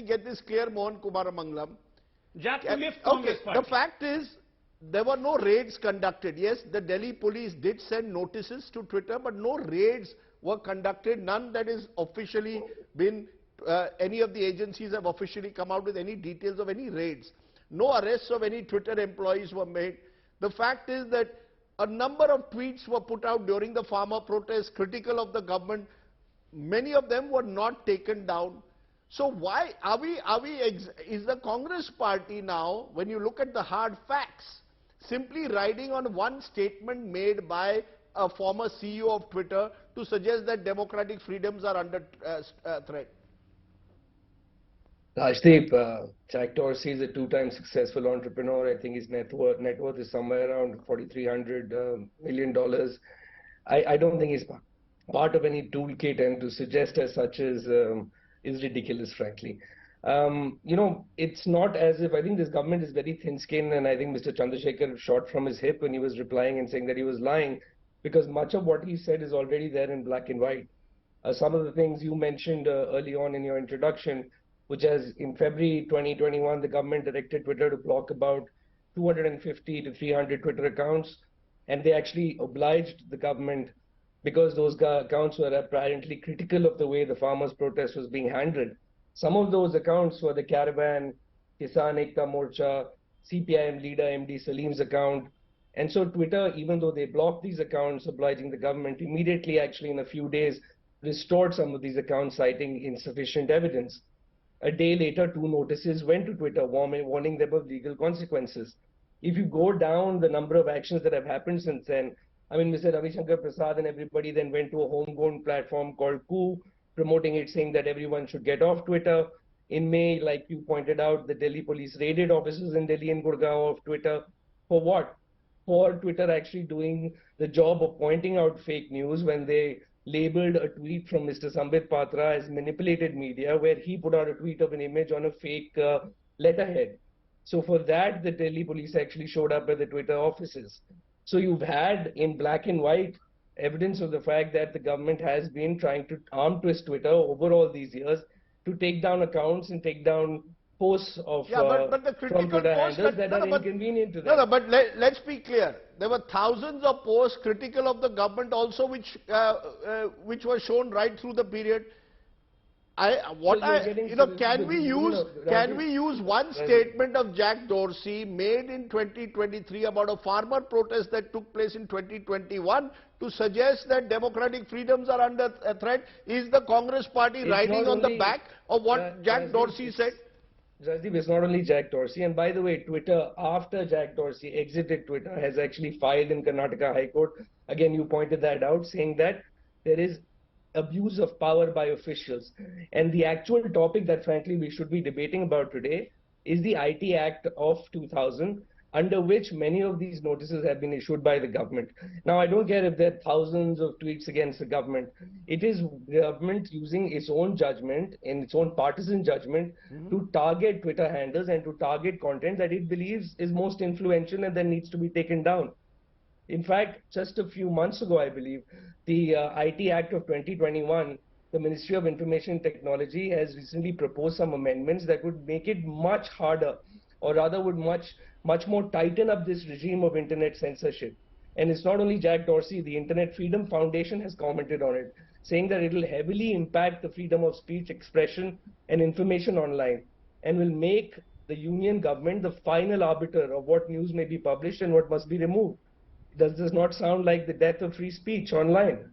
get this clear, Mohan Kumar Mangalam. Jack, to lift Okay, Congress party. the fact is, there were no raids conducted. Yes, the Delhi police did send notices to Twitter, but no raids were conducted. None that is officially been, any of the agencies have officially come out with any details of any raids. No arrests of any Twitter employees were made. The fact is that a number of tweets were put out during the farmer protests critical of the government. Many of them were not taken down. So why is the Congress party now, when you look at the hard facts, simply riding on one statement made by a former CEO of Twitter to suggest that democratic freedoms are under threat? Rajdeep, Jack Dorsey is a two-time successful entrepreneur. I think his net worth is somewhere around $4,300 million. I don't think he's part of any toolkit, and to suggest as such is ridiculous, frankly. You know, it's not as if, I think this government is very thin-skinned, and I think Mr. Chandrasekhar shot from his hip when he was replying and saying that he was lying, because much of what he said is already there in black and white. Some of the things you mentioned early on in your introduction, which is in February 2021, the government directed Twitter to block about 250 to 300 Twitter accounts, and they actually obliged the government, because those accounts were apparently critical of the way the farmers' protest was being handled. Some of those accounts were the Caravan, Kisan Ekta Morcha, CPIM leader MD Salim's account. And so Twitter, even though they blocked these accounts, obliging the government, immediately actually in a few days restored some of these accounts, citing insufficient evidence. A day later, 2 notices went to Twitter warning them of legal consequences. If you go down the number of actions that have happened since then, I mean, Mr. Ravi Shankar Prasad and everybody then went to a homegrown platform called Coup, promoting it, saying that everyone should get off Twitter. In May, like you pointed out, the Delhi police raided offices in Delhi and Gurgaon of Twitter. For what? For Twitter actually doing the job of pointing out fake news when they labeled a tweet from Mr. Sambit Patra as manipulated media, where he put out a tweet of an image on a fake letterhead. So for that, the Delhi police actually showed up at the Twitter offices. So you've had in black and white evidence of the fact that the government has been trying to arm twist Twitter over all these years to take down accounts and take down posts of but the critical from Twitter posts handles that are inconvenient to them. No, but let's be clear. There were thousands of posts critical of the government also, which were shown right through the period. Can we use one statement of Jack Dorsey made in 2023 about a farmer protest that took place in 2021 to suggest that democratic freedoms are under threat? Is the Congress party riding on the back of what Jack Dorsey said? Rajeev, it's not only Jack Dorsey, and by the way, Twitter, after Jack Dorsey exited Twitter, has actually filed in Karnataka High Court. Again, you pointed that out, saying that there is abuse of power by officials. And the actual topic that frankly we should be debating about today is the IT Act of 2000, under which many of these notices have been issued by the government. Now, I don't care if there are thousands of tweets against the government. It is government using its own judgment and its own partisan judgment to target Twitter handles and to target content that it believes is most influential and that needs to be taken down. In fact, just a few months ago, I believe, the IT Act of 2021, the Ministry of Information and Technology has recently proposed some amendments that would make it much harder, or rather would much more tighten up this regime of internet censorship. And it's not only Jack Dorsey, the Internet Freedom Foundation has commented on it, saying that it will heavily impact the freedom of speech, expression, and information online, and will make the union government the final arbiter of what news may be published and what must be removed. Does this not sound like the death of free speech online?